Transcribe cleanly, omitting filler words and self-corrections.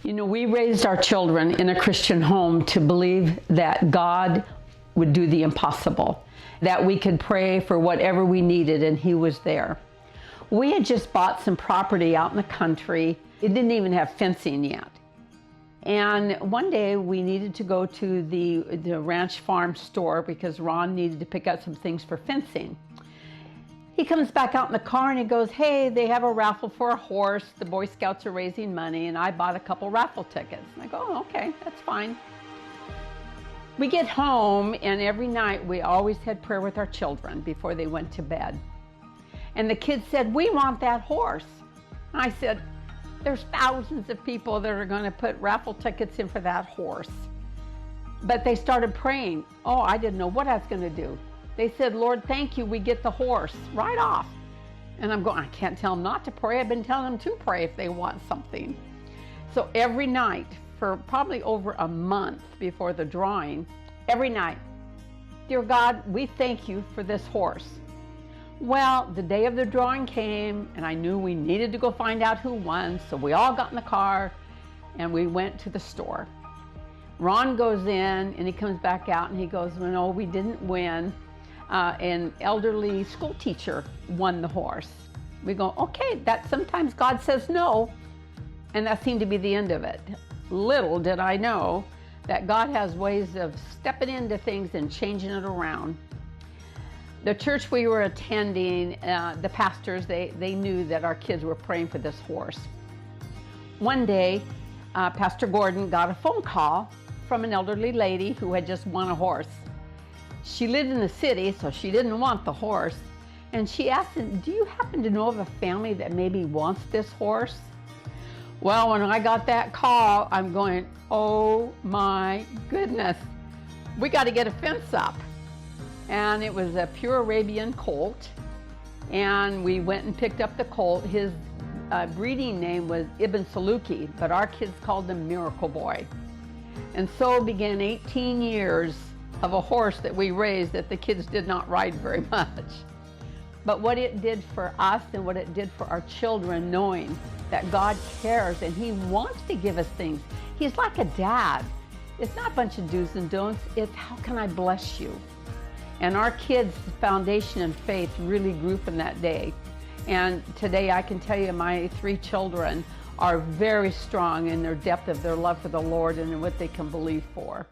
You know, we raised our children in a Christian home to believe that God would do the impossible, that we could pray for whatever we needed and He was there. We had just bought some property out in the country. It didn't even have fencing yet. And one day we needed to go to the ranch farm store because Ron needed to pick up some things for fencing. He comes back out in the car and he goes, "Hey, they have a raffle for a horse. The Boy Scouts are raising money and I bought a couple raffle tickets." And I go, "Oh, okay, that's fine." We get home and every night we always had prayer with our children before they went to bed. And the kids said, "We want that horse." And I said, "There's thousands of people that are going to put raffle tickets in for that horse." But they started praying. Oh, I didn't know what I was going to do. They said, "Lord, thank you, we get the horse right off." And I'm going, I can't tell them not to pray. I've been telling them to pray if they want something. So every night, for probably over a month before the drawing, every night, "Dear God, we thank you for this horse." Well, the day of the drawing came and I knew we needed to go find out who won. So we all got in the car and we went to the store. Ron goes in and he comes back out and he goes, "Well, no, we didn't win. An elderly school teacher won the horse." We go, "Okay, that sometimes God says no." And that seemed to be the end of it. Little did I know that God has ways of stepping into things and changing it around. The church we were attending, the pastors, they knew that our kids were praying for this horse. One day, Pastor Gordon got a phone call from an elderly lady who had just won a horse. She lived in the city, so she didn't want the horse. And she asked him, "Do you happen to know of a family that maybe wants this horse?" Well, when I got that call, I'm going, oh my goodness, we got to get a fence up. And it was a pure Arabian colt. And we went and picked up the colt. His breeding name was Ibn Saluki, but our kids called him Miracle Boy. And so began 18 years of a horse that we raised that the kids did not ride very much. But what it did for us and what it did for our children, knowing that God cares and He wants to give us things. He's like a dad. It's not a bunch of do's and don'ts. It's how can I bless you? And our kids' foundation and faith really grew from that day. And today I can tell you my 3 children are very strong in their depth of their love for the Lord and in what they can believe for.